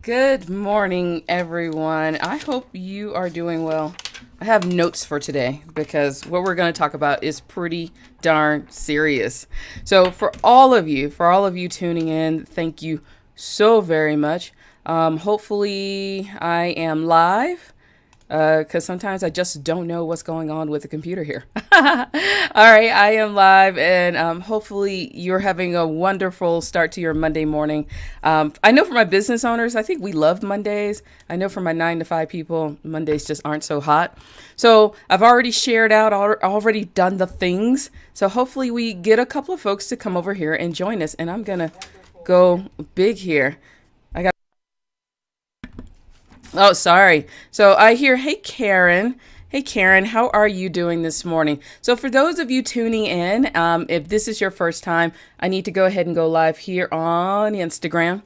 Good morning, everyone. I hope you are doing well. I have notes for today because what we're going to talk about is pretty darn serious. So, for all of you tuning in, thank you so very much. Hopefully, I am live because sometimes I just don't know what's going on with the computer here. All right, I am live, and hopefully you're having a wonderful start to your Monday morning. I know for my business owners, I think we love Mondays. I know for my 9 to 5 people, Mondays just aren't so hot. So I've already shared out, already done the things. So hopefully we get a couple of folks to come over here and join us. And I'm gonna go big here. Oh, sorry. So I hear, hey, Karen. Hey, Karen, how are you doing this morning? So for those of you tuning in, if this is your first time, I need to go ahead and go live here on Instagram.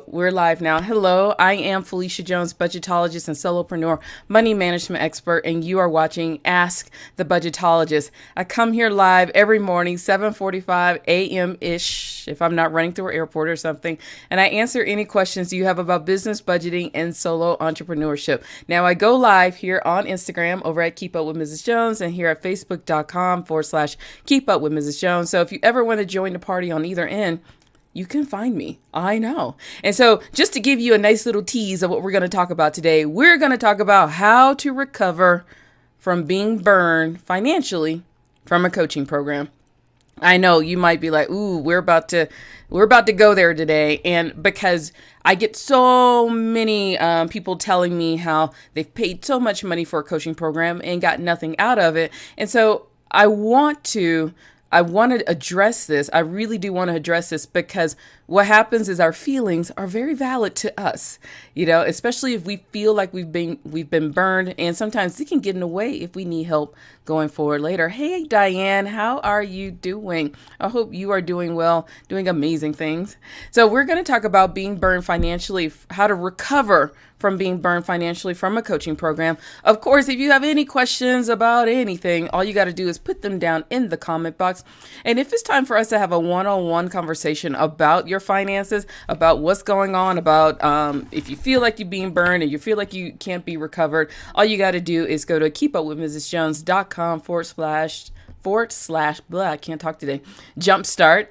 We're live now. Hello, I am Phylecia Jones, budgetologist and solopreneur, money management expert, and you are watching Ask the Budgetologist. I come here live every morning, 7:45 a.m.-ish, if I'm not running through an airport or something, and I answer any questions you have about business, budgeting, and solo entrepreneurship. Now, I go live here on Instagram over at Keep Up with Mrs. Jones and here at facebook.com/Keep Up with Mrs. Jones. So if you ever want to join the party on either end, you can find me. I know. And so just to give you a nice little tease of what we're going to talk about today, we're going to talk about how to recover from being burned financially from a coaching program. I know you might be like, ooh, we're about to go there today. And because I get so many people telling me how they've paid so much money for a coaching program and got nothing out of it. And so I want to address this. I really do want to address this because what happens is our feelings are very valid to us, especially if we feel like we've been burned, and sometimes it can get in the way if we need help going forward later. Hey, Diane, how are you doing? I hope you are doing well, doing amazing things. So we're going to talk about being burned financially, how to recover from being burned financially from a coaching program. Of course, if you have any questions about anything, all you got to do is put them down in the comment box. And if it's time for us to have a one-on-one conversation about your finances, about what's going on, about if you feel like you're being burned and you feel like you can't be recovered, all you got to do is go to keepupwithmrsjones.com/blah, I can't talk today, jumpstart,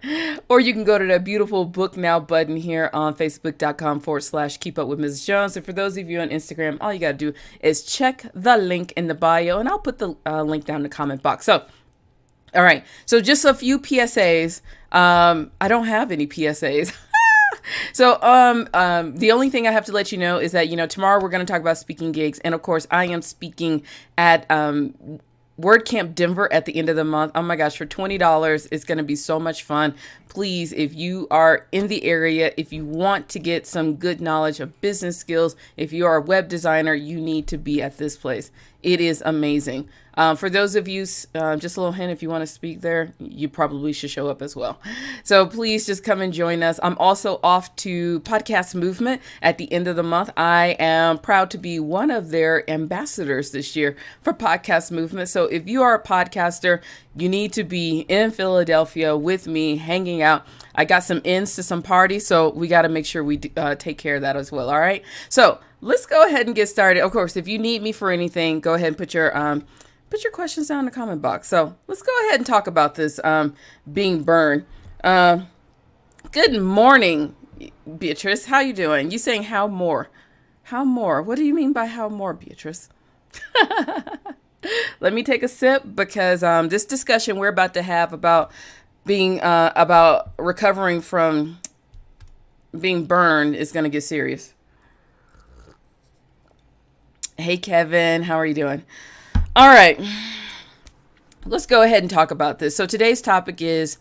or you can go to the beautiful book now button here on facebook.com/keep up with Mrs. Jones. And for those of you on Instagram, all you got to do is check the link in the bio, and I'll put the link down in the comment box. So, all right. So just a few PSAs. I don't have any PSAs. So, the only thing I have to let you know is that, tomorrow we're going to talk about speaking gigs. And of course, I am speaking at, WordCamp Denver at the end of the month. Oh my gosh, for $20, it's going to be so much fun. Please, if you are in the area, if you want to get some good knowledge of business skills, if you are a web designer, you need to be at this place. It is amazing. For those of you, just a little hint, if you want to speak there, you probably should show up as well. So please just come and join us. I'm also off to Podcast Movement at the end of the month. I am proud to be one of their ambassadors this year for Podcast Movement. So if you are a podcaster, you need to be in Philadelphia with me, hanging out. I got some ins to some parties, so we got to make sure we take care of that as well. All right. So let's go ahead and get started. Of course, if you need me for anything, go ahead and put your questions down in the comment box. So let's go ahead and talk about this being burned. Good morning, Beatrice. How you doing? You saying how more? How more? What do you mean by how more, Beatrice? Let me take a sip because this discussion we're about to have about about recovering from being burned is going to get serious. Hey, Kevin, how are you doing? All right, let's go ahead and talk about this. So today's topic is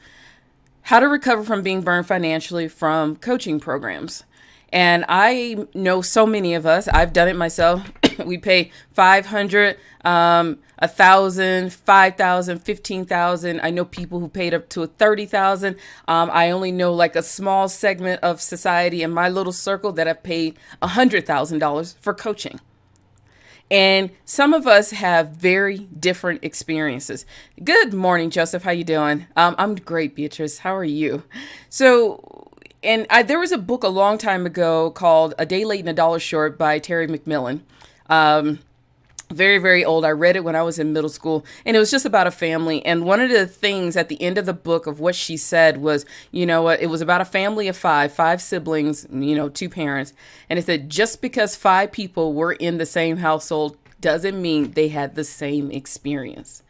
how to recover from being burned financially from coaching programs. And I know so many of us, I've done it myself. We pay $500, $1,000, $5,000, $15,000. I know people who paid up to $30,000. I only know like a small segment of society in my little circle that have paid $100,000 for coaching. And some of us have very different experiences. Good morning, Joseph. How you doing? I'm great, Beatrice. How are you? So There was a book a long time ago called A Day Late and a Dollar Short by Terry McMillan. Um, Very, very old. I read it when I was in middle school, and it was just about a family. And one of the things at the end of the book of what she said was, you know what, it was about a family of five siblings, two parents. And it said, just because five people were in the same household doesn't mean they had the same experience.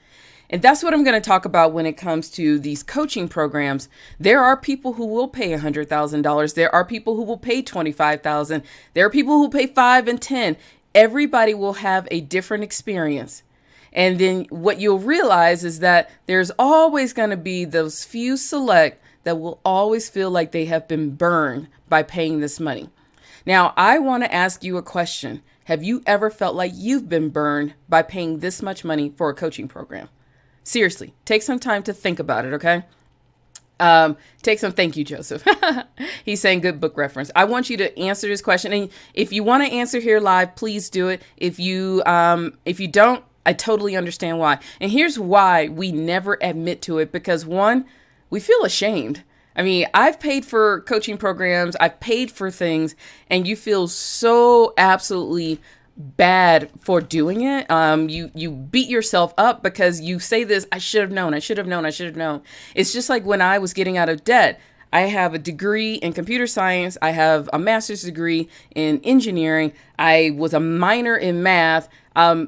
And that's what I'm going to talk about when it comes to these coaching programs. There are people who will pay $100,000. There are people who will pay $25,000. There are people who pay 5 and 10. Everybody will have a different experience. And then what you'll realize is that there's always going to be those few select that will always feel like they have been burned by paying this money. Now, I want to ask you a question. Have you ever felt like you've been burned by paying this much money for a coaching program? Seriously, take some time to think about it, okay? Thank you, Joseph. He's saying good book reference. I want you to answer this question. And if you want to answer here live, please do it. If you don't, I totally understand why. And here's why we never admit to it, because one, we feel ashamed. I mean, I've paid for coaching programs, I've paid for things, and you feel so absolutely bad for doing it. You beat yourself up because you say this, I should have known. It's just like when I was getting out of debt. I have a degree in computer science. I have a master's degree in engineering. I was a minor in math.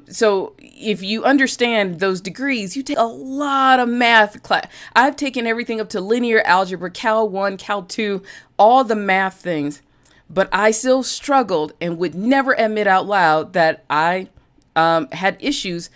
So if you understand those degrees, you take a lot of math class. I've taken everything up to linear algebra, Cal 1, Cal 2, all the math things. But I still struggled and would never admit out loud that I had issues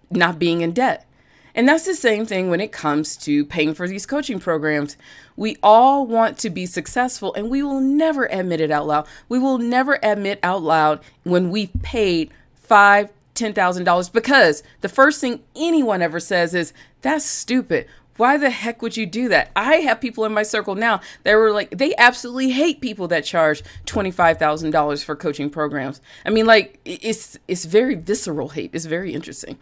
not being in debt. And that's the same thing when it comes to paying for these coaching programs. We all want to be successful, and we will never admit it out loud. We will never admit out loud when we've paid $5,000, $10,000, because the first thing anyone ever says is, that's stupid. Why the heck would you do that? I have people in my circle now that were like, they absolutely hate people that charge $25,000 for coaching programs. I mean, like, it's very visceral hate. It's very interesting.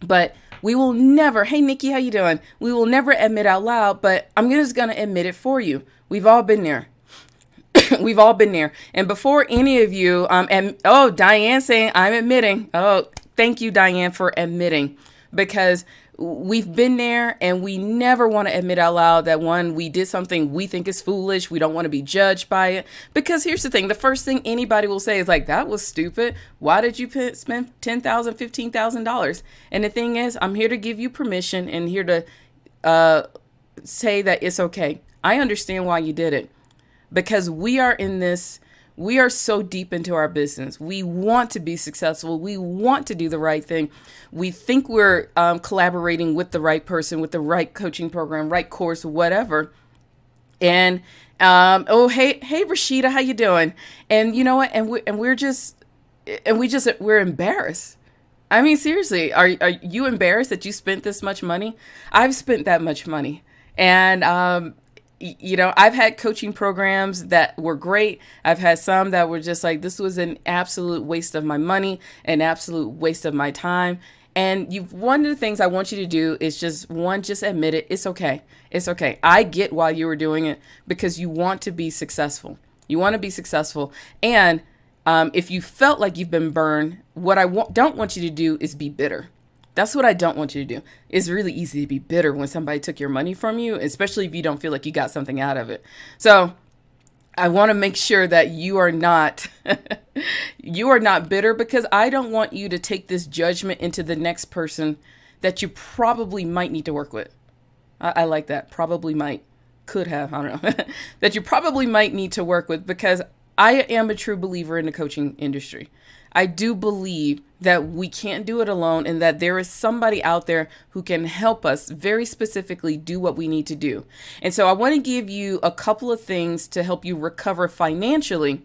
But we will never, hey, Nikki, how you doing? We will never admit out loud, but I'm just going to admit it for you. We've all been there. We've all been there. And before any of you, Diane saying I'm admitting. Oh, thank you, Diane, for admitting, because we've been there and we never want to admit out loud that one, we did something we think is foolish. We don't want to be judged by it. Because here's the thing. The first thing anybody will say is like, that was stupid. Why did you spend $10,000, $15,000? And the thing is, I'm here to give you permission and here to say that it's okay. I understand why you did it, because we are so deep into our business. We want to be successful. We want to do the right thing. We think we're collaborating with the right person, with the right coaching program, right course, whatever. And hey Rashida, how you doing? And you know what? We're embarrassed. I mean, seriously, are you embarrassed that you spent this much money? I've spent that much money, and I've had coaching programs that were great. I've had some that were just like, this was an absolute waste of my money, an absolute waste of my time. And one of the things I want you to do is just admit it. It's okay. It's okay. I get why you were doing it, because you want to be successful. You want to be successful. And if you felt like you've been burned, what I don't want you to do is be bitter. That's what I don't want you to do. It's really easy to be bitter when somebody took your money from you, especially if you don't feel like you got something out of it. So I want to make sure that you are not bitter, because I don't want you to take this judgment into the next person that you probably might need to work with. I like that. Probably might, could have, I don't know, that you probably might need to work with, because I am a true believer in the coaching industry. I do believe that we can't do it alone, and that there is somebody out there who can help us very specifically do what we need to do. And so I want to give you a couple of things to help you recover financially,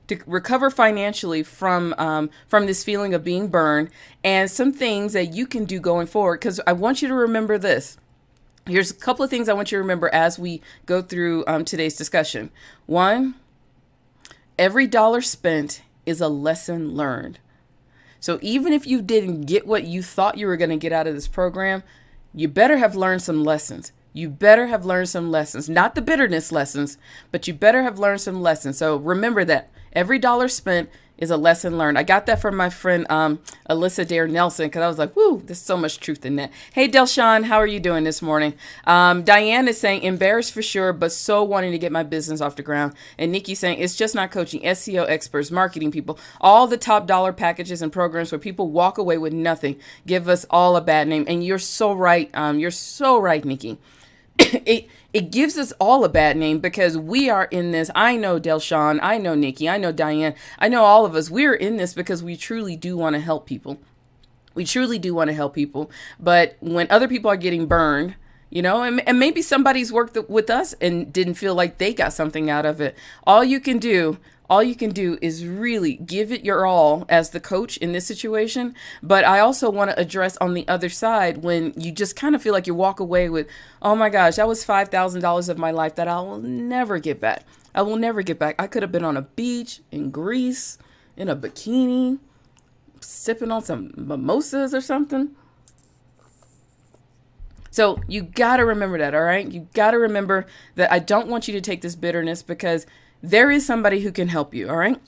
from this feeling of being burned, and some things that you can do going forward. Because I want you to remember this. Here's a couple of things I want you to remember as we go through today's discussion. One, every dollar spent is a lesson learned. So even if you didn't get what you thought you were going to get out of this program, you better have learned some lessons. you better have learned some lessons, not the bitterness lessons, but you better have learned some lessons. So remember that every dollar spent is a lesson learned. I got that from my friend Alyssa Dare Nelson, because I was like, whoo, there's so much truth in that. Hey, Delshawn, how are you doing this morning? Diane is saying, embarrassed for sure, but so wanting to get my business off the ground. And Nikki saying, it's just not coaching, SEO experts, marketing people, all the top dollar packages and programs where people walk away with nothing, give us all a bad name. And you're so right. You're so right, Nikki. It gives us all a bad name because we are in this. I know Delshawn, I know Nikki, I know Diane, I know all of us. We're in this because we truly do want to help people. We truly do want to help people. But when other people are getting burned, and maybe somebody's worked with us and didn't feel like they got something out of it. All you can do is really give it your all as the coach in this situation. But I also want to address on the other side when you just kind of feel like you walk away with, oh my gosh, that was $5,000 of my life that I will never get back. I will never get back. I could have been on a beach in Greece in a bikini, sipping on some mimosas or something. So you got to remember that, all right? You got to remember that I don't want you to take this bitterness because there is somebody who can help you, all right?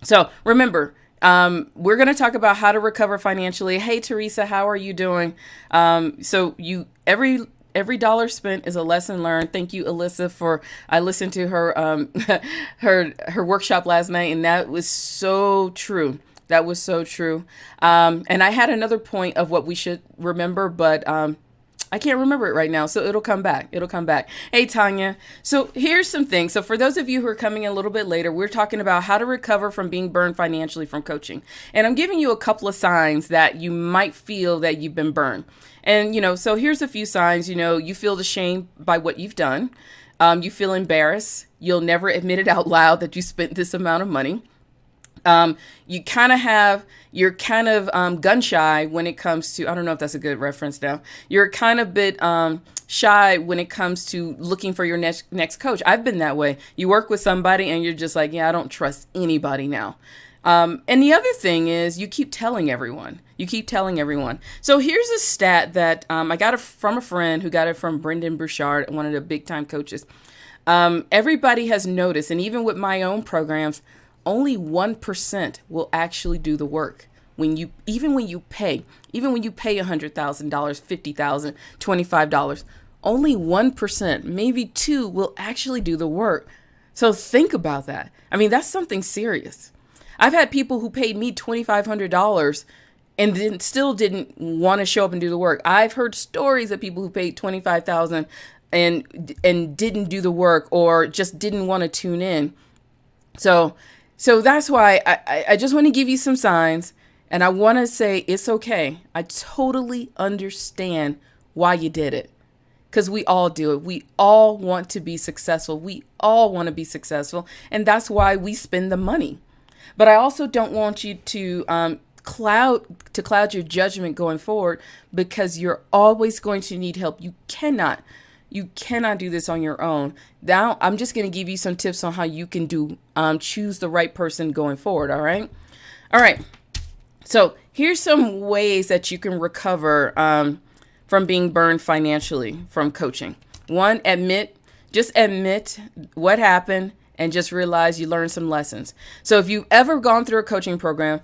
So remember, we're going to talk about how to recover financially. Hey, Teresa, how are you doing? Every dollar spent is a lesson learned. Thank you, Alyssa, I listened to her her workshop last night, and that was so true. That was so true. And I had another point of what we should remember, but I can't remember it right now, so it'll come back. Hey, Tanya. So here's some things. So for those of you who are coming a little bit later, we're talking about how to recover from being burned financially from coaching. And I'm giving you a couple of signs that you might feel that you've been burned. And, so here's a few signs. You feel ashamed by what you've done. You feel embarrassed. You'll never admit it out loud that you spent this amount of money. You're kind of gun shy when it comes to, I don't know if that's a good reference now. You're kind of a bit shy when it comes to looking for your next coach. I've been that way. You work with somebody and you're just like, yeah, I don't trust anybody now. And the other thing is you keep telling everyone. So here's a stat that I got from a friend who got it from Brendan Bouchard, one of the big time coaches. Everybody has noticed, and even with my own programs, only 1% will actually do the work. Even when you pay $100,000, $50,000, $25, only 1%, maybe 2% will actually do the work. So think about that. I mean, that's something serious. I've had people who paid me $2,500 and then still didn't want to show up and do the work. I've heard stories of people who paid $25,000 and didn't do the work or just didn't want to tune in. So that's why I just want to give you some signs, and I want to say it's okay. I totally understand why you did it, because we all do it. We all want to be successful. And that's why we spend the money. But I also don't want you to cloud your judgment going forward, because you're always going to need help. You cannot do this on your own. Now, I'm just going to give you some tips on how you can choose the right person going forward. All right. So here's some ways that you can recover from being burned financially from coaching. One, just admit what happened and just realize you learned some lessons. So if you've ever gone through a coaching program,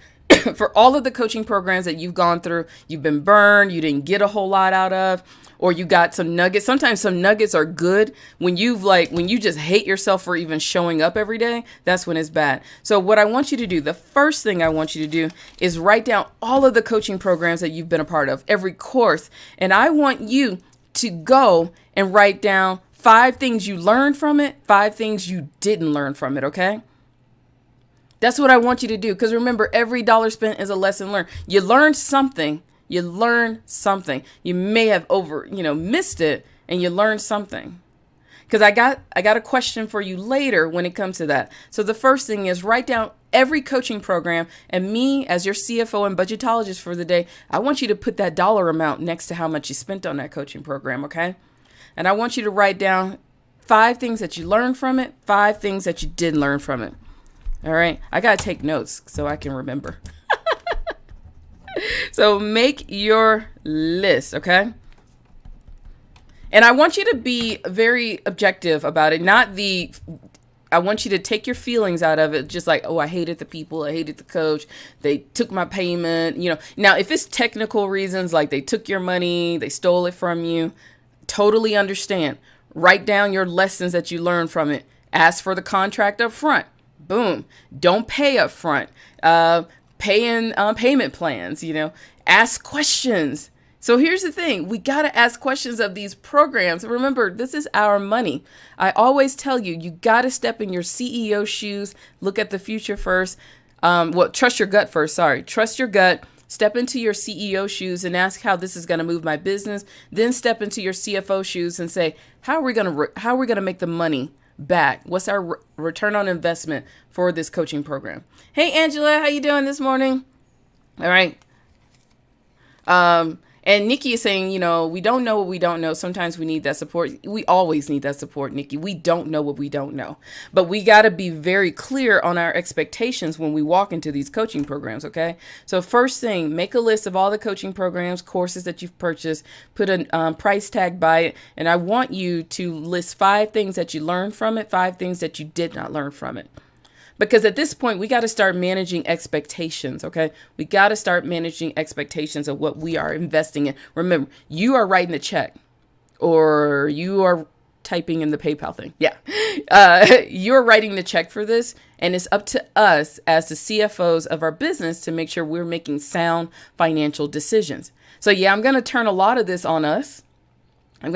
for all of the coaching programs that you've gone through, you've been burned, you didn't get a whole lot out of, or you got some nuggets. Sometimes some nuggets are good. When you just hate yourself for even showing up every day, that's when it's bad. So what I want you to do, the first thing I want you to do is write down all of the coaching programs that you've been a part of, every course. And I want you to go and write down 5 things you learned from it, 5 things you didn't learn from it, okay? That's what I want you to do. Because remember, every dollar spent is a lesson learned. You learned something. You may have missed it, and you learned something. Because I got a question for you later when it comes to that. So the first thing is write down every coaching program, and me as your CFO and budgetologist for the day, I want you to put that dollar amount next to how much you spent on that coaching program, okay? And I want you to write down 5 things that you learned from it, 5 things that you didn't learn from it. All right. I got to take notes so I can remember. So make your list, okay? And I want you to be very objective about it, I want you to take your feelings out of it. Just like, oh, I hated the people. I hated the coach. They took my payment. Now, if it's technical reasons, like they took your money, they stole it from you, totally understand. Write down your lessons that you learned from it. Ask for the contract up front. Boom. Don't pay up front. Pay in payment plans, ask questions. So here's the thing. We got to ask questions of these programs. Remember, this is our money. I always tell you, you got to step in your CEO shoes. Look at the future first. Trust your gut first. Sorry. Trust your gut. Step into your CEO shoes and ask how this is going to move my business. Then step into your CFO shoes and say, how are we going to make the money back? What's our return on investment for this coaching program? Hey, Angela, how you doing this morning? All right. And Nikki is saying, we don't know what we don't know. Sometimes we need that support. We always need that support, Nikki. We don't know what we don't know. But we got to be very clear on our expectations when we walk into these coaching programs, okay? So first thing, make a list of all the coaching programs, courses that you've purchased, put a price tag by it. And I want you to list 5 things that you learned from it, 5 things that you did not learn from it. Because at this point, we got to start managing expectations, okay? We got to start managing expectations of what we are investing in. Remember, you are writing the check or you are typing in the PayPal thing. Yeah. You're writing the check for this, and it's up to us as the CFOs of our business to make sure we're making sound financial decisions. So yeah, I'm going to turn a lot of this on us. All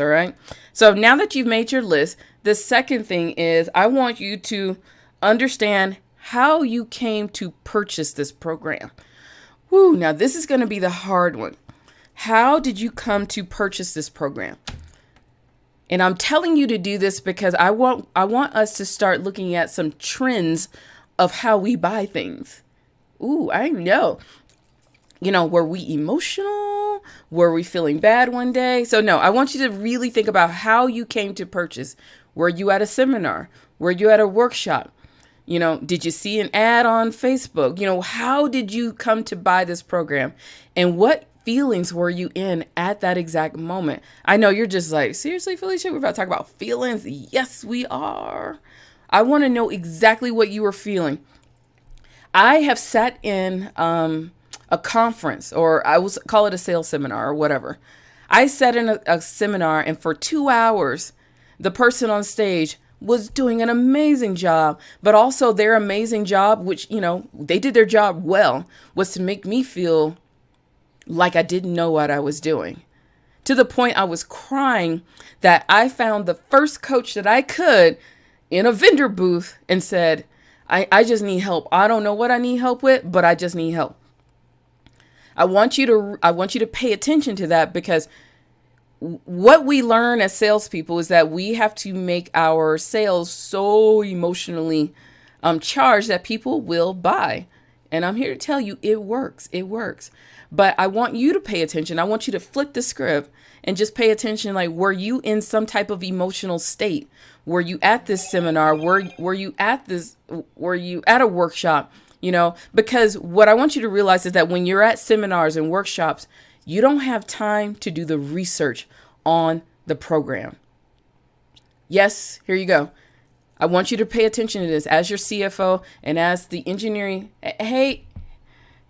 right? So now that you've made your list, the second thing is I want you to understand how you came to purchase this program. Now this is going to be the hard one. How did you come to purchase this program? And I'm telling you to do this because I want us to start looking at some trends of how we buy things. I know. Were we emotional? Were we feeling bad one day? So no, I want you to really think about how you came to purchase. Were you at a seminar? Were you at a workshop? Did you see an ad on Facebook? How did you come to buy this program? And what feelings were you in at that exact moment? I know you're just like, seriously, Phylecia, we're about to talk about feelings? Yes, we are. I want to know exactly what you were feeling. I have sat in, a conference, or I will call it a sales seminar or whatever. I sat in a seminar, and for 2 hours, the person on stage was doing an amazing job, but also their amazing job, which, they did their job well, was to make me feel like I didn't know what I was doing. To the point I was crying that I found the first coach that I could in a vendor booth and said, I just need help. I don't know what I need help with, but I just need help. I want you to pay attention to that, because what we learn as salespeople is that we have to make our sales so emotionally charged that people will buy. And I'm here to tell you it works. It works. But I want you to pay attention. I want you to flip the script and just pay attention. Like, were you in some type of emotional state? Were you at this seminar? Were you at a workshop? Because what I want you to realize is that when you're at seminars and workshops, you don't have time to do the research on the program. Yes, here you go. I want you to pay attention to this as your CFO and as the engineering. Hey,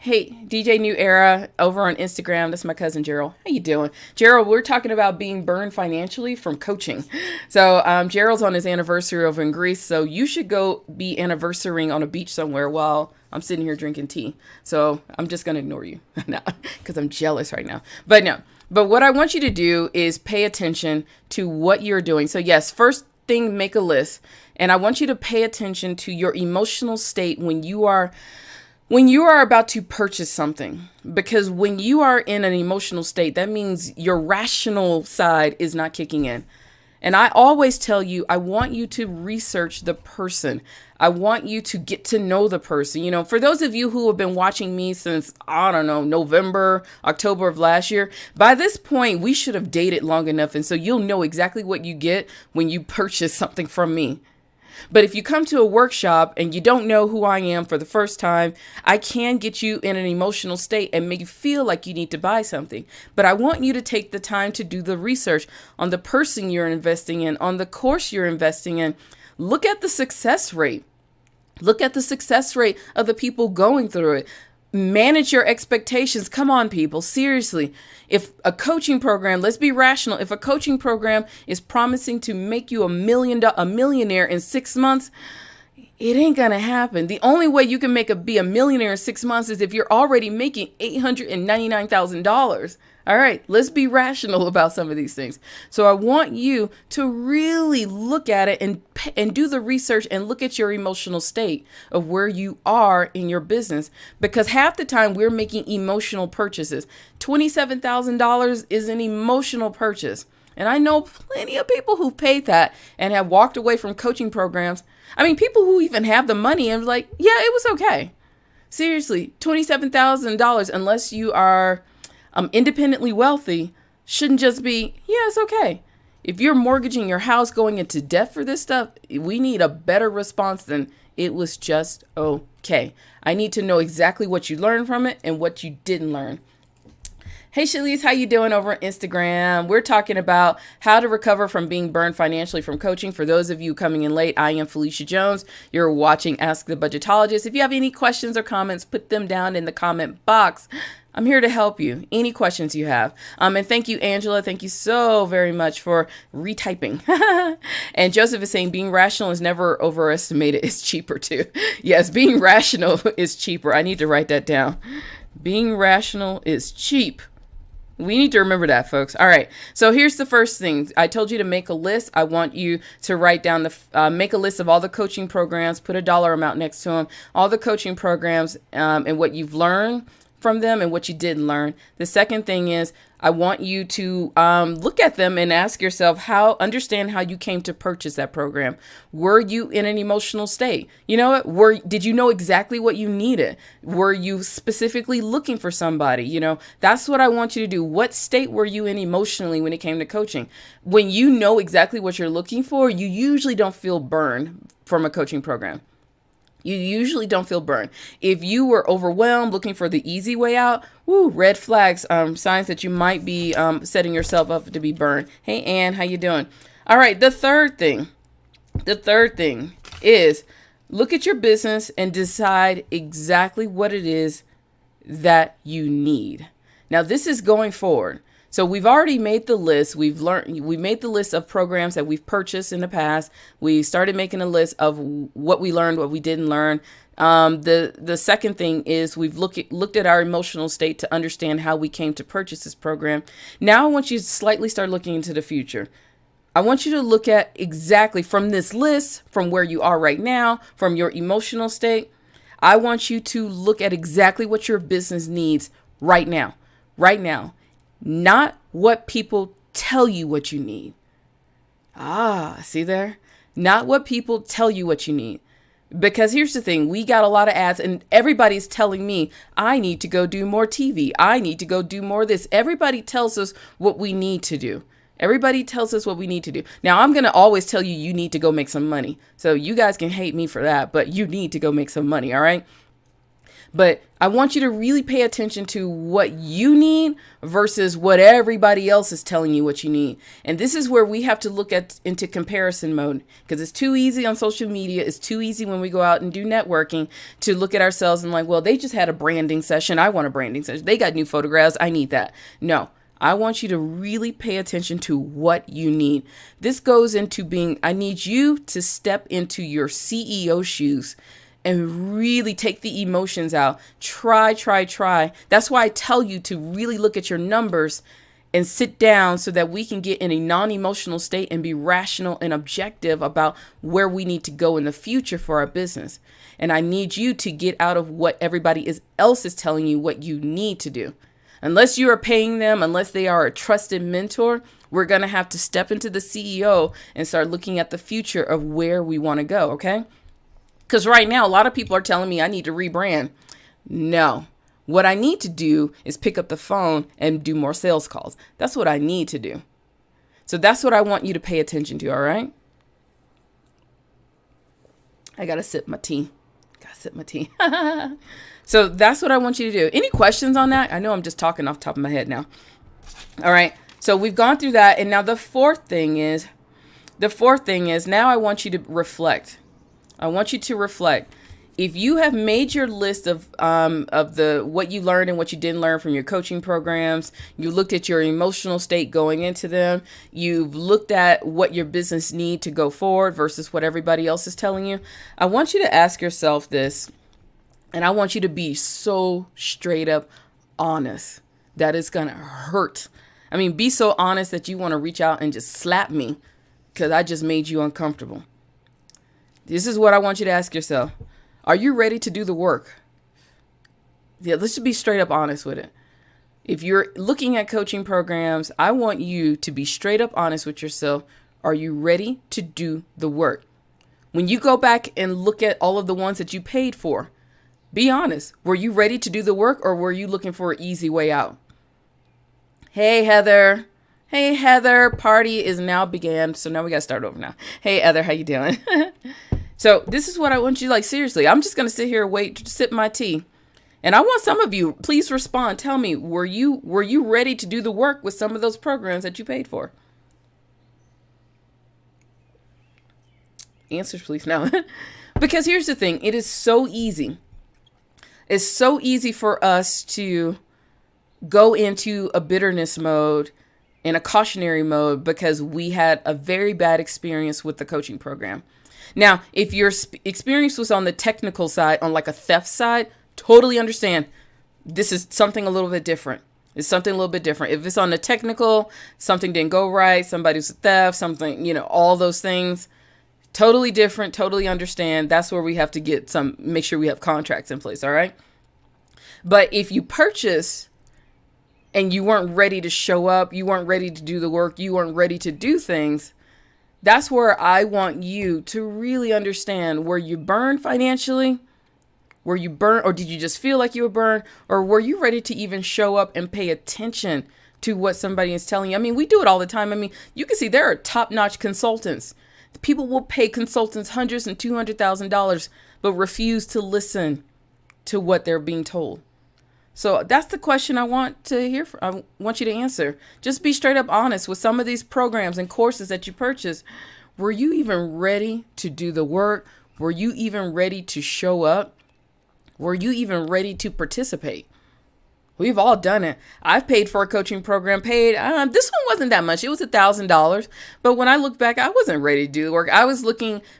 DJ New Era over on Instagram. That's my cousin, Gerald. How you doing? Gerald, we're talking about being burned financially from coaching. So Gerald's on his anniversary over in Greece. So you should go be anniversarying on a beach somewhere while I'm sitting here drinking tea. So I'm just going to ignore you now because I'm jealous right now. But no, but what I want you to do is pay attention to what you're doing. So yes, first thing, make a list. And I want you to pay attention to your emotional state when you are about to purchase something, because when you are in an emotional state, that means your rational side is not kicking in. And I always tell you, I want you to research the person. I want you to get to know the person. For those of you who have been watching me since, I don't know, November, October of last year, by this point, we should have dated long enough. And so you'll know exactly what you get when you purchase something from me. But if you come to a workshop and you don't know who I am for the first time, I can get you in an emotional state and make you feel like you need to buy something. But I want you to take the time to do the research on the person you're investing in, on the course you're investing in. Look at the success rate. Look at the success rate of the people going through it. Manage your expectations. Come on, people. Seriously. If a coaching program, let's be rational. If a coaching program is promising to make you a millionaire in 6 months, it ain't going to happen. The only way you can be a millionaire in 6 months is if you're already making $899,000. All right, let's be rational about some of these things. So I want you to really look at it and do the research and look at your emotional state of where you are in your business, because half the time we're making emotional purchases. $27,000 is an emotional purchase. And I know plenty of people who've paid that and have walked away from coaching programs. I mean, people who even have the money and like, yeah, it was okay. Seriously, $27,000, unless you are independently wealthy, shouldn't just be, yeah, it's okay. If you're mortgaging your house, going into debt for this stuff, we need a better response than it was just okay. I need to know exactly what you learned from it and what you didn't learn. Hey, Shalise, how you doing over on Instagram? We're talking about how to recover from being burned financially from coaching. For those of you coming in late, I am Phylecia Jones. You're watching Ask the Budgetologist. If you have any questions or comments, put them down in the comment box. I'm here to help you. Any questions you have. And thank you, Angela. Thank you so very much for retyping. And Joseph is saying being rational is never overestimated. It's cheaper too. Yes, being rational is cheaper. I need to write that down. Being rational is cheap. We need to remember that, folks. All right. So here's the first thing. I told you to make a list. I want you to write down make a list of all the coaching programs, put a dollar amount next to them, all the coaching programs, and what you've learned from them and what you didn't learn. The second thing is I want you to look at them and ask yourself understand how you came to purchase that program. Were you in an emotional state? You know what? Did you know exactly what you needed? Were you specifically looking for somebody? You know, that's what I want you to do. What state were you in emotionally when it came to coaching? When you know exactly what you're looking for, you usually don't feel burned from a coaching program. You usually don't feel burned. If you were overwhelmed, looking for the easy way out, red flags, signs that you might be setting yourself up to be burned. Hey, Ann, how you doing? All right, the third thing is look at your business and decide exactly what it is that you need. Now, this is going forward. So we've already made the list. We made the list of programs that we've purchased in the past. We started making a list of what we learned, what we didn't learn. The second thing is we've looked at our emotional state to understand how we came to purchase this program. Now I want you to slightly start looking into the future. I want you to look at exactly from this list, from where you are right now, from your emotional state. I want you to look at exactly what your business needs right now. Not what people tell you what you need. See there? Not what people tell you what you need. Because here's the thing, we got a lot of ads and everybody's telling me, I need to go do more TV. I need to go do more of this. Everybody tells us what we need to do. Now, I'm going to always tell you, you need to go make some money. So you guys can hate me for that, but you need to go make some money. All right. But I want you to really pay attention to what you need versus what everybody else is telling you what you need. And this is where we have to look into comparison mode, because it's too easy on social media. It's too easy when we go out and do networking to look at ourselves and like, well, they just had a branding session. I want a branding session. They got new photographs. I need that. No, I want you to really pay attention to what you need. This goes into I need you to step into your CEO shoes and really take the emotions out. Try. That's why I tell you to really look at your numbers and sit down so that we can get in a non-emotional state and be rational and objective about where we need to go in the future for our business. And I need you to get out of what everybody else is telling you what you need to do. Unless you are paying them, unless they are a trusted mentor, we're going to have to step into the CEO and start looking at the future of where we want to go, okay? Because right now, a lot of people are telling me I need to rebrand. No, what I need to do is pick up the phone and do more sales calls. That's what I need to do. So that's what I want you to pay attention to, all right? I got to sip my tea. So that's what I want you to do. Any questions on that? I know I'm just talking off the top of my head now. All right. So we've gone through that. And now the fourth thing is now I want you to reflect. I want you to reflect. If you have made your list of what you learned and what you didn't learn from your coaching programs, you looked at your emotional state going into them, you've looked at what your business need to go forward versus what everybody else is telling you, I want you to ask yourself this, and I want you to be so straight up honest that it's going to hurt. I mean, be so honest that you want to reach out and just slap me because I just made you uncomfortable. This is what I want you to ask yourself. Are you ready to do the work? Yeah, let's just be straight up honest with it. If you're looking at coaching programs, I want you to be straight up honest with yourself. Are you ready to do the work? When you go back and look at all of the ones that you paid for, be honest. Were you ready to do the work, or were you looking for an easy way out? Hey, Heather. Hey, Heather. Party is now began. So now we got to start over now. Hey, Heather. How you doing? So this is what I want you, like, seriously, I'm just going to sit here and wait to sip my tea. And I want some of you, please respond. Tell me, were you ready to do the work with some of those programs that you paid for? Answers, please. No. Because here's the thing. It is so easy. It's so easy for us to go into a bitterness mode and a cautionary mode because we had a very bad experience with the coaching program. Now, if your experience was on the technical side, on like a theft side, totally understand. This is something a little bit different. It's something a little bit different. If it's on the technical, something didn't go right, somebody's a theft, something, all those things, totally different, totally understand. That's where we have to make sure we have contracts in place. All right. But if you purchase and you weren't ready to show up, you weren't ready to do the work, you weren't ready to do things, that's where I want you to really understand, were you burned financially? Were you burned, or did you just feel like you were burned? Or were you ready to even show up and pay attention to what somebody is telling you? I mean, we do it all the time. I mean, you can see there are top-notch consultants. People will pay consultants hundreds and $200,000, but refuse to listen to what they're being told. So that's the question I want to hear from. I want you to answer. Just be straight up honest with some of these programs and courses that you purchase. Were you even ready to do the work? Were you even ready to show up? Were you even ready to participate? We've all done it. I've paid for a coaching program, this one wasn't that much. It was $1,000. But when I look back, I wasn't ready to do the work. I was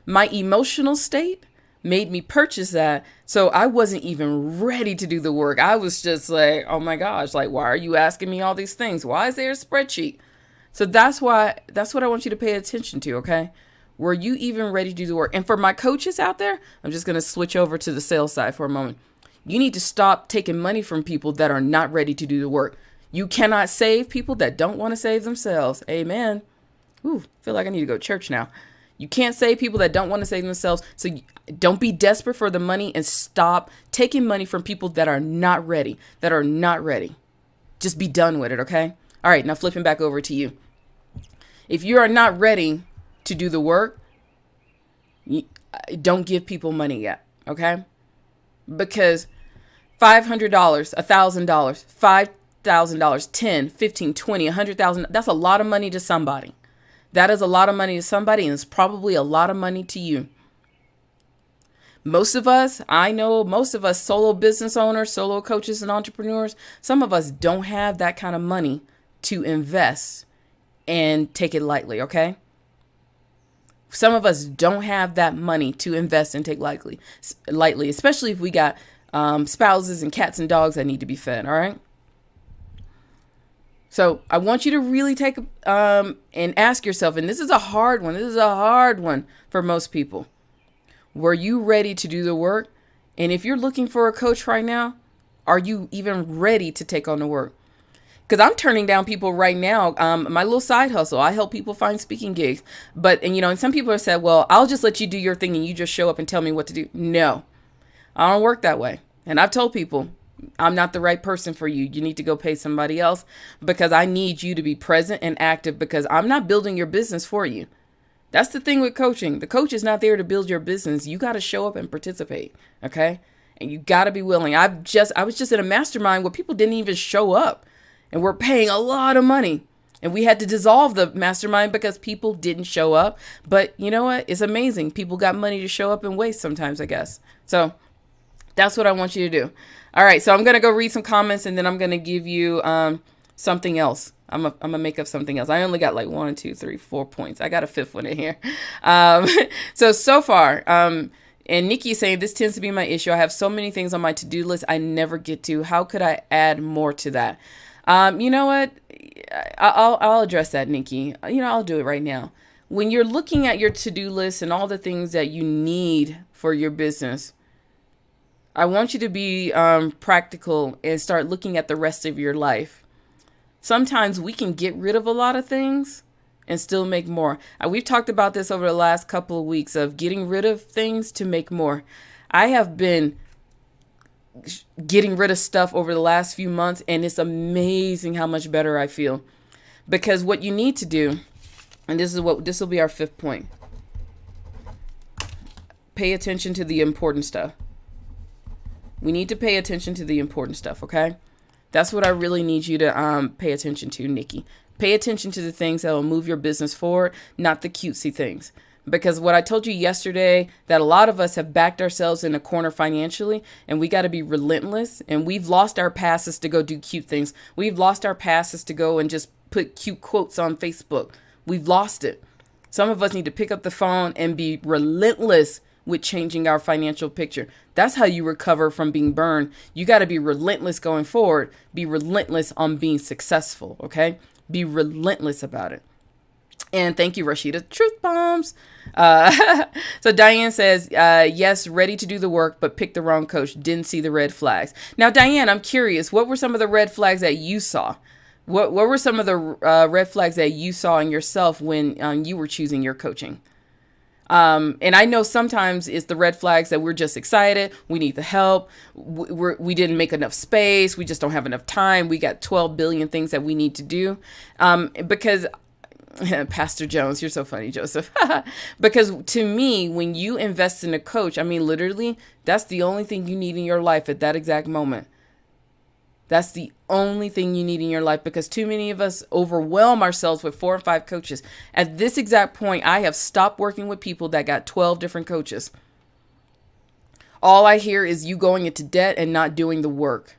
my emotional state made me purchase that. So I wasn't even ready to do the work. I was just like, oh my gosh, like, why are you asking me all these things? Why is there a spreadsheet? So that's what I want you to pay attention to. Okay. Were you even ready to do the work? And for my coaches out there, I'm just going to switch over to the sales side for a moment. You need to stop taking money from people that are not ready to do the work. You cannot save people that don't want to save themselves. Amen. Ooh, I feel like I need to go to church now. You can't save people that don't want to save themselves. So don't be desperate for the money and stop taking money from people that are not ready, Just be done with it, okay? All right, now flipping back over to you. If you are not ready to do the work, don't give people money yet, okay? Because $500, $1,000, $5,000, $10,000, $15,000, $20,000, $100,000, that's a lot of money to somebody. That is a lot of money to somebody, and it's probably a lot of money to you. Most of us solo business owners, solo coaches and entrepreneurs, some of us don't have that kind of money to invest and take it lightly, okay? Some of us don't have that money to invest and take lightly, especially if we got spouses and cats and dogs that need to be fed, all right? So I want you to really take and ask yourself, and this is a hard one for most people. Were you ready to do the work? And if you're looking for a coach right now, are you even ready to take on the work? Because I'm turning down people right now. My little side hustle, I help people find speaking gigs. And some people have said, well, I'll just let you do your thing and you just show up and tell me what to do. No, I don't work that way. And I've told people, I'm not the right person for you. You need to go pay somebody else because I need you to be present and active because I'm not building your business for you. That's the thing with coaching. The coach is not there to build your business. You got to show up and participate. Okay. And you got to be willing. I was just in a mastermind where people didn't even show up and we're paying a lot of money. And we had to dissolve the mastermind because people didn't show up. But you know what? It's amazing. People got money to show up and waste sometimes, I guess. So that's what I want you to do. All right. So I'm going to go read some comments and then I'm going to give you something else. I'm gonna make up something else. I only got like 1, 2, 3, 4 points. I got a fifth one in here. So far, and Nikki is saying, this tends to be my issue. I have so many things on my to-do list I never get to. How could I add more to that? You know what? I'll address that, Nikki. I'll do it right now. When you're looking at your to-do list and all the things that you need for your business, I want you to be practical and start looking at the rest of your life. Sometimes we can get rid of a lot of things and still make more. We've talked about this over the last couple of weeks of getting rid of things to make more. I have been getting rid of stuff over the last few months, and it's amazing how much better I feel. Because what you need to do, and this will be our fifth point, pay attention to the important stuff. We need to pay attention to the important stuff, okay? That's what I really need you to pay attention to, Nikki. Pay attention to the things that will move your business forward, not the cutesy things. Because what I told you yesterday, that a lot of us have backed ourselves in a corner financially, and we got to be relentless. And we've lost our passes to go do cute things. We've lost our passes to go and just put cute quotes on Facebook. We've lost it. Some of us need to pick up the phone and be relentless with changing our financial picture. That's how you recover from being burned. You got to be relentless going forward. Be relentless on being successful. Okay. Be relentless about it. And thank you, Rashida. Truth bombs. So Diane says, yes, ready to do the work, but picked the wrong coach. Didn't see the red flags. Now, Diane, I'm curious, what were some of the red flags that you saw? What were some of the red flags that you saw in yourself when you were choosing your coaching? And I know sometimes it's the red flags that we're just excited. We need the help. We didn't make enough space. We just don't have enough time. We got 12 billion things that we need to do. Because Pastor Jones, you're so funny, Joseph. Because to me, when you invest in a coach, I mean, literally, that's the only thing you need in your life at that exact moment. That's the only thing you need in your life, because too many of us overwhelm ourselves with 4 or 5 coaches. At this exact point, I have stopped working with people that got 12 different coaches. All I hear is you going into debt and not doing the work.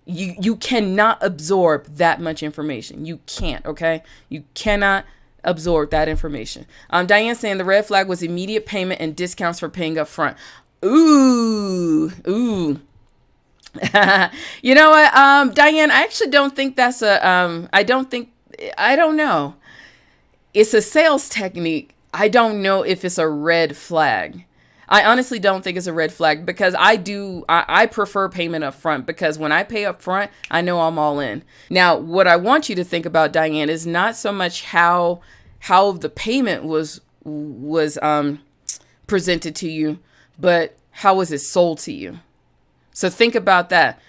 You cannot absorb that much information. You can't, okay? You cannot absorb that information. Diane saying the red flag was immediate payment and discounts for paying up front. Ooh. You know what, Diane, I actually don't think that's I don't know. It's a sales technique. I don't know if it's a red flag. I honestly don't think it's a red flag, because I prefer payment up front, because when I pay up front, I know I'm all in. Now, what I want you to think about, Diane, is not so much how the payment was presented to you, but how was it sold to you? So think about that.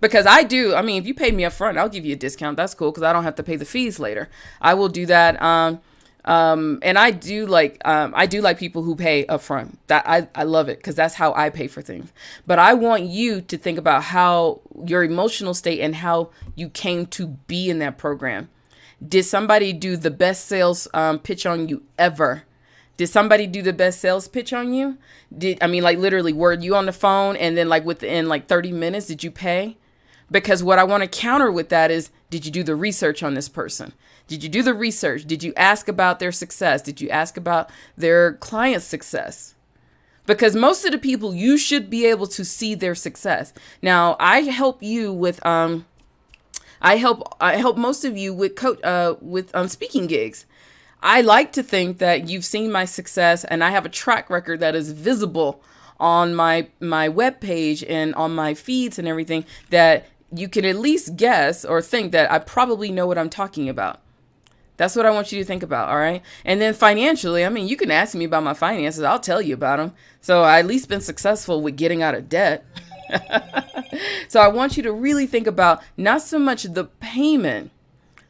Because if you pay me up front, I'll give you a discount. That's cool, because I don't have to pay the fees later. I will do that. And I do like people who pay up front. That I love it, because that's how I pay for things. But I want you to think about how your emotional state and how you came to be in that program. Did somebody do the best sales pitch on you ever? Did somebody do the best sales pitch on you? Literally, were you on the phone and then within 30 minutes, did you pay? Because what I want to counter with that is, did you do the research on this person? Did you do the research? Did you ask about their success? Did you ask about their client's success? Because most of the people, you should be able to see their success. Now, I help you with I help most of you with speaking gigs. I like to think that you've seen my success, and I have a track record that is visible on my webpage and on my feeds and everything, that you can at least guess or think that I probably know what I'm talking about. That's what I want you to think about, all right? And then financially, you can ask me about my finances. I'll tell you about them. So I at least been successful with getting out of debt. So I want you to really think about not so much the payment,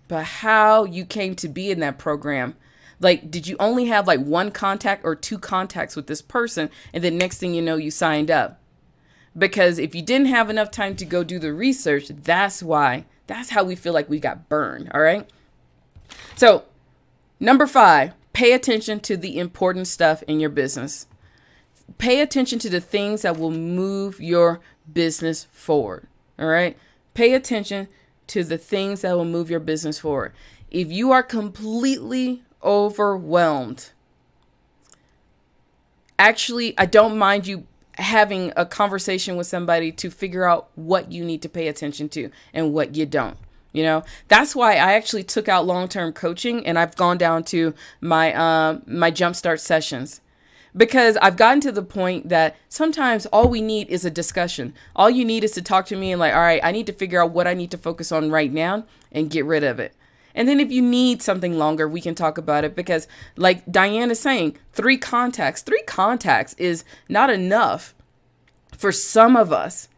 but how you came to be in that program. Like, did you only have like one contact or two contacts with this person? And then next thing you know, you signed up. Because if you didn't have enough time to go do the research, that's how we feel like we got burned. All right. So number 5, pay attention to the important stuff in your business. Pay attention to the things that will move your business forward. All right. Pay attention to the things that will move your business forward. If you are completely overwhelmed, actually, I don't mind you having a conversation with somebody to figure out what you need to pay attention to and what you don't. You know, that's why I actually took out long-term coaching, and I've gone down to my my jumpstart sessions, because I've gotten to the point that sometimes all we need is a discussion. All you need is to talk to me and like, all right, I need to figure out what I need to focus on right now and get rid of it. And then if you need something longer, we can talk about it, because like Diane is saying, 3 contacts is not enough for some of us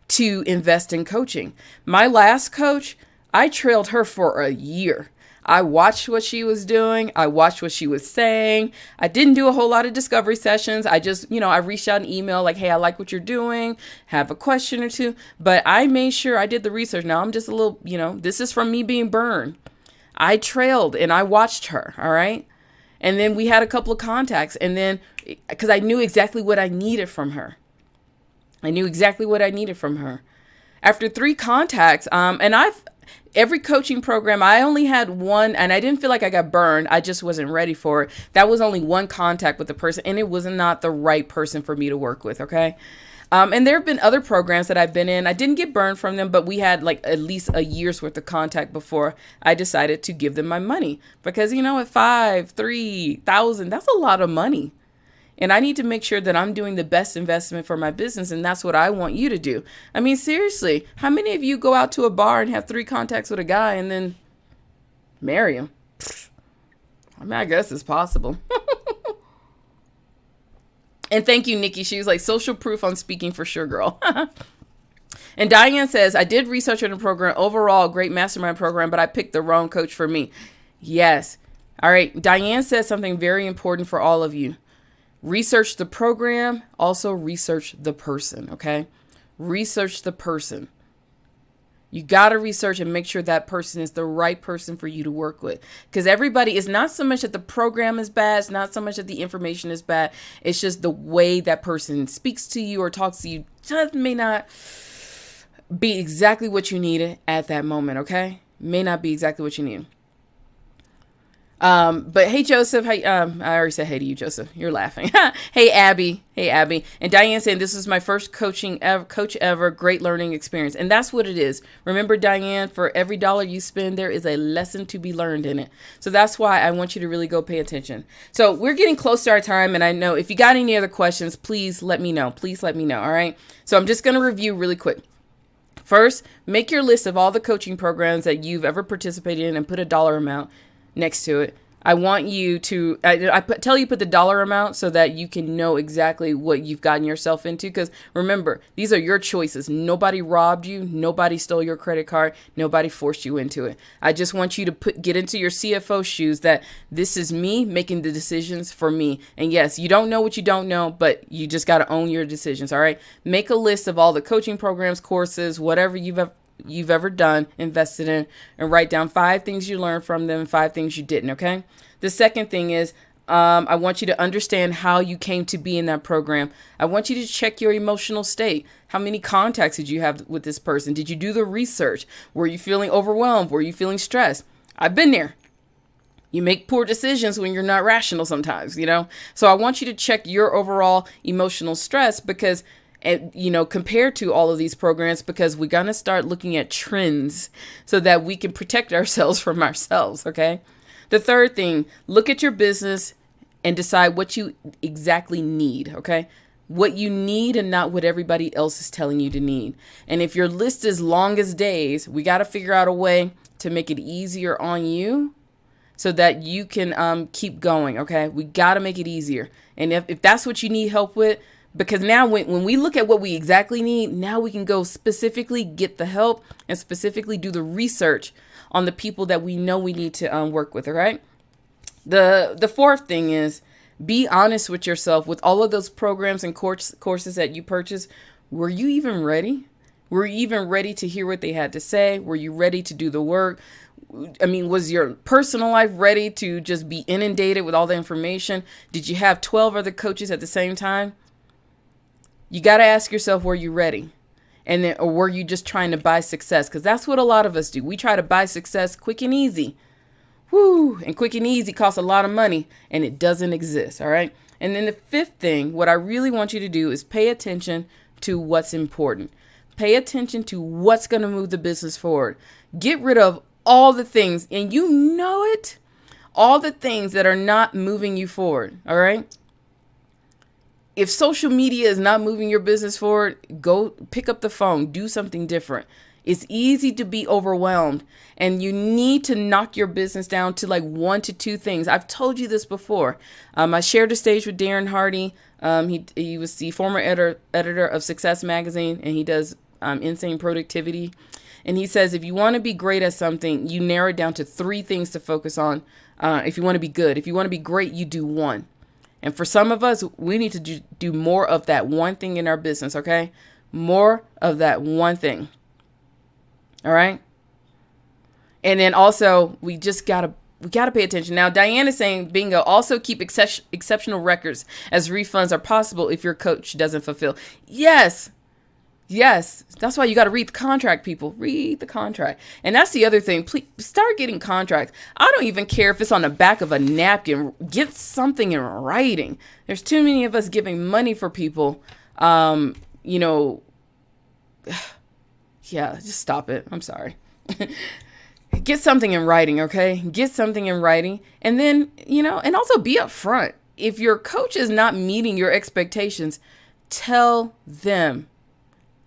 to invest in coaching. My last coach, I trailed her for a year. I watched what she was doing. I watched what she was saying. I didn't do a whole lot of discovery sessions. I just, I reached out an email like, hey, I like what you're doing. Have a question or two. But I made sure I did the research. Now I'm just a little, this is from me being burned. I trailed and I watched her. All right. And then we had a couple of contacts. And then because I knew exactly what I needed from her. After 3 contacts, every coaching program, I only had one, and I didn't feel like I got burned. I just wasn't ready for it. That was only one contact with the person, and it was not the right person for me to work with. Okay. And there have been other programs that I've been in. I didn't get burned from them, but we had like at least a year's worth of contact before I decided to give them my money, because, at $3,000, that's a lot of money. And I need to make sure that I'm doing the best investment for my business. And that's what I want you to do. I mean, seriously, how many of you go out to a bar and have 3 contacts with a guy and then marry him? I mean, I guess it's possible. And thank you, Nikki. She was like, social proof on speaking for sure, girl. And Diane says, I did research on the program. Overall, great mastermind program, but I picked the wrong coach for me. Yes. All right. Diane says something very important for all of you. Research the program, also research the person, okay? Research the person. You got to research and make sure that person is the right person for you to work with. Because everybody, is not so much that the program is bad, it's not so much that the information is bad, it's just the way that person speaks to you or talks to you just may not be exactly what you needed at that moment, okay? May not be exactly what you need. But hey, Joseph, I already said hey to you, Joseph. You're laughing. Hey, Abby. And Diane saying, this is my first coach ever. Great learning experience. And that's what it is. Remember, Diane, for every dollar you spend, there is a lesson to be learned in it. So that's why I want you to really go pay attention. So we're getting close to our time. And I know if you got any other questions, please let me know. All right. So I'm just going to review really quick. First, make your list of all the coaching programs that you've ever participated in and put a dollar amount next to it. I want you to, tell you put the dollar amount so that you can know exactly what you've gotten yourself into. Because remember, these are your choices. Nobody robbed you. Nobody stole your credit card. Nobody forced you into it. I just want you to get into your CFO shoes that this is me making the decisions for me. And yes, you don't know what you don't know, but you just got to own your decisions. All right. Make a list of all the coaching programs, courses, whatever you've ever done, invested in, and write down 5 things you learned from them, 5 things you didn't. Okay. The second thing is, I want you to understand how you came to be in that program. I want you to check your emotional state. How many contacts did you have with this person? Did you do the research? Were you feeling overwhelmed? Were you feeling stressed? I've been there. You make poor decisions when you're not rational sometimes, So I want you to check your overall emotional stress, because compared to all of these programs, because we're going to start looking at trends so that we can protect ourselves from ourselves. Okay. The third thing, look at your business and decide what you exactly need. Okay. What you need and not what everybody else is telling you to need. And if your list is long as days, we got to figure out a way to make it easier on you so that you can keep going. Okay. We got to make it easier. And if that's what you need help with, because now when we look at what we exactly need, now we can go specifically get the help and specifically do the research on the people that we know we need to work with. All right. The fourth thing is be honest with yourself. With all of those programs and courses that you purchased, were you even ready? Were you even ready to hear what they had to say? Were you ready to do the work? I mean, was your personal life ready to just be inundated with all the information? Did you have 12 other coaches at the same time? You got to ask yourself, were you ready? And then, or were you just trying to buy success? Because that's what a lot of us do. We try to buy success quick and easy. Woo! And quick and easy costs a lot of money, and it doesn't exist. All right. And then the fifth thing, what I really want you to do is pay attention to what's important. Pay attention to what's going to move the business forward. Get rid of all the things, and you know it, all the things that are not moving you forward. All right. If social media is not moving your business forward, go pick up the phone, do something different. It's easy to be overwhelmed, and you need to knock your business down to like 1 to 2 things. I've told you this before. I shared a stage with Darren Hardy. He was the former editor of Success Magazine, and he does insane productivity. And he says, if you want to be great at something, you narrow it down to 3 things to focus on. If you want to be good, if you want to be great, you do 1. And for some of us, we need to do more of that one thing in our business, okay? More of that one thing. All right? And then also, we gotta pay attention. Now, Diane is saying, bingo, also keep exceptional records as refunds are possible if your coach doesn't fulfill. Yes. Yes, that's why you got to read the contract, people. Read the contract. And that's the other thing. Please start getting contracts. I don't even care if it's on the back of a napkin. Get something in writing. There's too many of us giving money for people. Yeah, just stop it. I'm sorry. Get something in writing, okay? Get something in writing. And then, and also be upfront. If your coach is not meeting your expectations, tell them.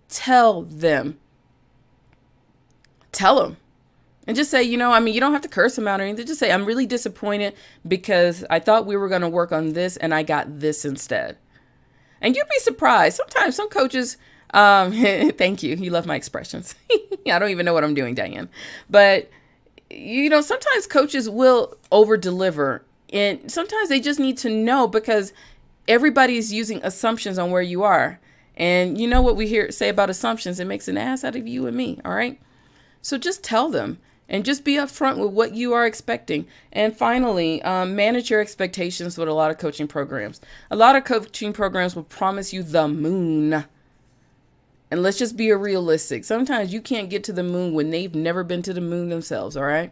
Tell them. And just say, you don't have to curse them out or anything. Just say, I'm really disappointed because I thought we were going to work on this and I got this instead. And you'd be surprised. Sometimes some coaches, thank you. You love my expressions. I don't even know what I'm doing, Diane. But, sometimes coaches will over deliver. And sometimes they just need to know because everybody's using assumptions on where you are. And you know what we say about assumptions? It makes an ass out of you and me. All right. So just tell them and just be upfront with what you are expecting. And finally, manage your expectations with a lot of coaching programs. A lot of coaching programs will promise you the moon. And let's just be realistic. Sometimes you can't get to the moon when they've never been to the moon themselves. All right.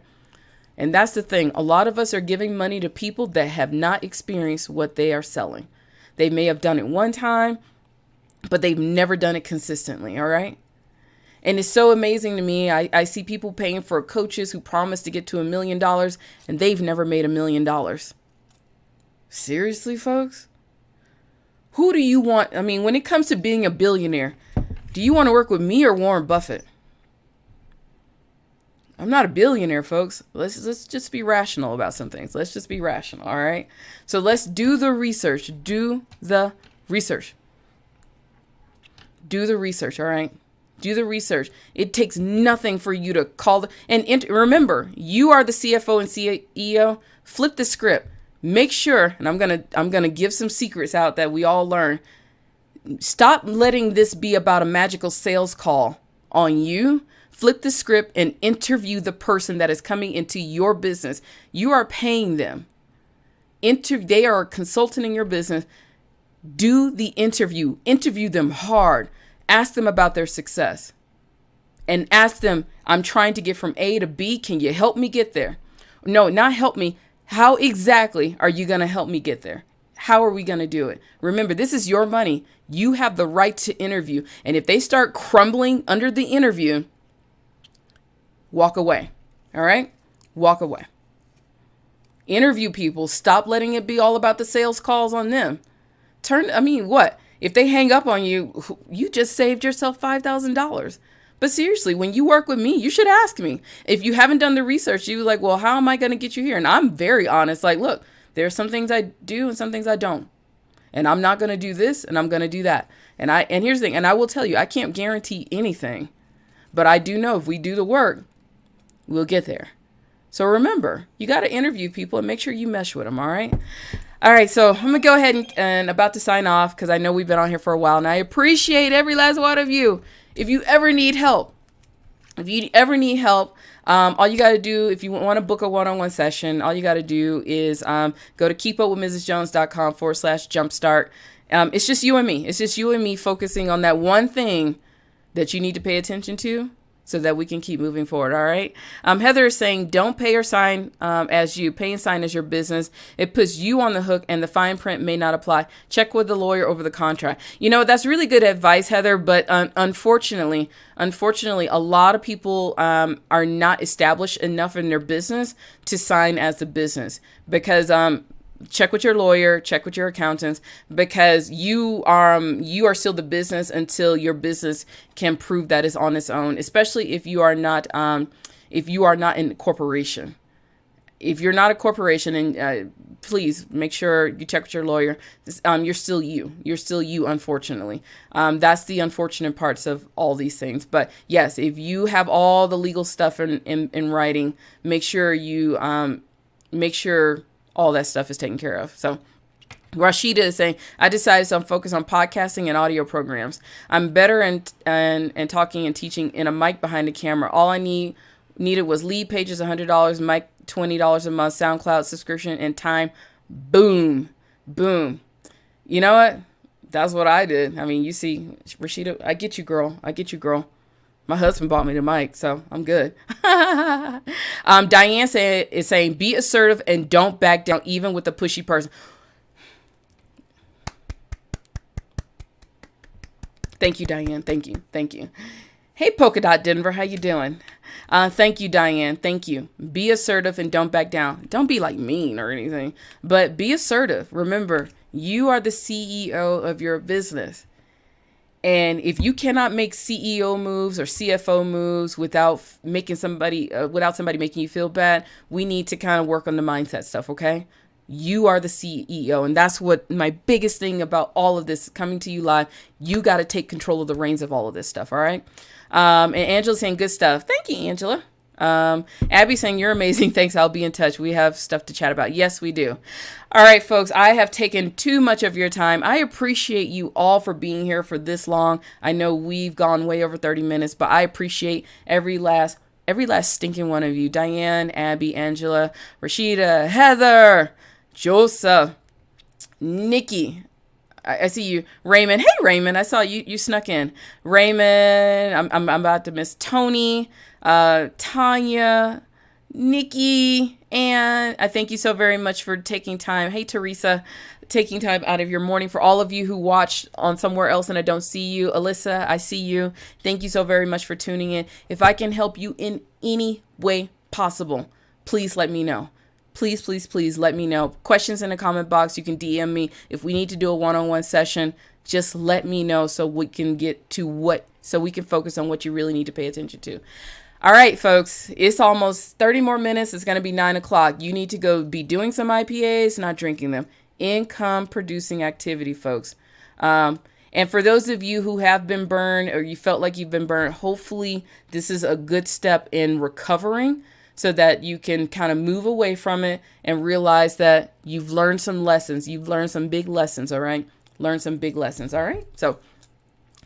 And that's the thing. A lot of us are giving money to people that have not experienced what they are selling. They may have done it one time, but they've never done it consistently, all right? And it's so amazing to me. I see people paying for coaches who promise to get to $1 million, and they've never made $1 million. Seriously, folks? Who do you want? I mean, when it comes to being a billionaire, do you want to work with me or Warren Buffett? I'm not a billionaire, folks. Let's just be rational about some things. Let's just be rational, all right? So let's do the research. Do the research. Do the research, all right? Do the research. It takes nothing for you to call and remember, you are the CFO and CEO. Flip the script. Make sure, and I'm gonna give some secrets out that we all learn. Stop letting this be about a magical sales call on you. Flip the script and interview the person that is coming into your business. You are paying them. They are a consultant in your business. Do the interview. Interview them hard. Ask them about their success. And ask them, I'm trying to get from A to B. Can you help me get there? No, not help me. How exactly are you going to help me get there? How are we going to do it? Remember, this is your money. You have the right to interview. And if they start crumbling under the interview, walk away. All right? Walk away. Interview people. Stop letting it be all about the sales calls on them. What? If they hang up on you, you just saved yourself $5,000. But seriously, when you work with me, you should ask me. If you haven't done the research, you're like, well, how am I going to get you here? And I'm very honest. Like, look, there are some things I do and some things I don't. And I'm not going to do this and I'm going to do that. And here's the thing. And I will tell you, I can't guarantee anything. But I do know if we do the work, we'll get there. So remember, you got to interview people and make sure you mesh with them. All right. All right. So I'm going to go ahead and about to sign off because I know we've been on here for a while and I appreciate every last one of you. If you ever need help, all you got to do, if you want to book a one-on-one session, all you got to do is go to keepupwithmrsjones.com/jumpstart. It's just you and me. It's just you and me focusing on that one thing that you need to pay attention to so that we can keep moving forward. All right. Heather is saying, don't pay or sign as you. Pay and sign as your business. It puts you on the hook and the fine print may not apply. Check with the lawyer over the contract. You know, that's really good advice, Heather. But unfortunately, a lot of people are not established enough in their business to sign as a business because check with your lawyer, check with your accountants, because you are still the business until your business can prove that it's on its own, especially if you are not in a corporation. If you're not a corporation, and please make sure you check with your lawyer. You're still you. You're still you, unfortunately. That's the unfortunate parts of all these things. But yes, if you have all the legal stuff in writing, make sure all that stuff is taken care of. So Rashida is saying, I decided to focus on podcasting and audio programs. I'm better in talking and teaching in a mic behind the camera. All I needed was lead pages, $100, mic, $20 a month, SoundCloud subscription, and time. Boom. Boom. You know what? That's what I did. I mean, you see, Rashida, I get you, girl. My husband bought me the mic, so I'm good. Diane is saying, be assertive and don't back down, even with a pushy person. Thank you, Diane. Thank you. Hey, Polka Dot Denver, how you doing? Thank you, Diane. Thank you. Be assertive and don't back down. Don't be like mean or anything, but be assertive. Remember, you are the CEO of your business. And if you cannot make CEO moves or CFO moves without somebody making you feel bad, we need to kind of work on the mindset stuff. Okay. You are the CEO. And that's what my biggest thing about all of this coming to you live. You got to take control of the reins of all of this stuff. All right. And Angela's saying good stuff. Thank you, Angela. Abby saying you're amazing. Thanks. I'll be in touch. We have stuff to chat about. Yes, we do. All right, folks, I have taken too much of your time. I appreciate you all for being here for this long. I know we've gone way over 30 minutes, but I appreciate every last stinking one of you. Diane, Abby, Angela, Rashida, Heather, Joseph, Nikki. I see you, Raymond. Hey, Raymond, I saw you snuck in. Raymond, I'm about to miss Tony, Tanya, Nikki, and I thank you so very much for taking time. Hey, Teresa, taking time out of your morning. For all of you who watched on somewhere else and I don't see you, Alyssa, I see you. Thank you so very much for tuning in. If I can help you in any way possible, please let me know. Please let me know. Questions in the comment box. You can DM me. If we need to do a one-on-one session, just let me know so we can focus on what you really need to pay attention to. All right, folks, it's almost 30 more minutes. It's going to be 9 o'clock. You need to go be doing some IPAs, not drinking them. Income producing activity, folks. And for those of you who have been burned or you felt like you've been burned, hopefully this is a good step in recovering so that you can kind of move away from it and realize that you've learned some lessons. You've learned some big lessons, all right? Learn some big lessons, all right? So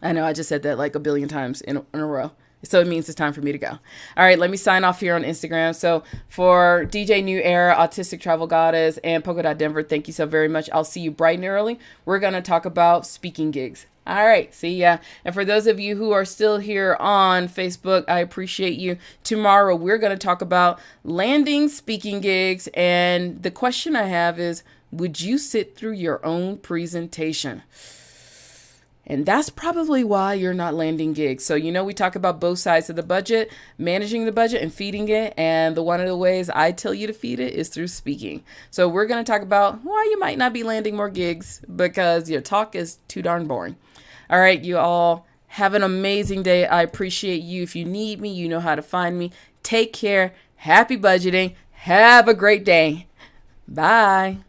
I know I just said that like a billion times in a row. So it means it's time for me to go. All right, let me sign off here on Instagram. So for DJ New Era, Autistic Travel Goddess, and Polka Dot Denver, thank you so very much. I'll see you bright and early. We're going to talk about speaking gigs. All right, see ya. And for those of you who are still here on Facebook, I appreciate you. Tomorrow, we're going to talk about landing speaking gigs. And the question I have is, would you sit through your own presentation? And that's probably why you're not landing gigs. So, we talk about both sides of the budget, managing the budget and feeding it. And one of the ways I tell you to feed it is through speaking. So we're going to talk about why you might not be landing more gigs because your talk is too darn boring. All right, you all have an amazing day. I appreciate you. If you need me, you know how to find me. Take care. Happy budgeting. Have a great day. Bye.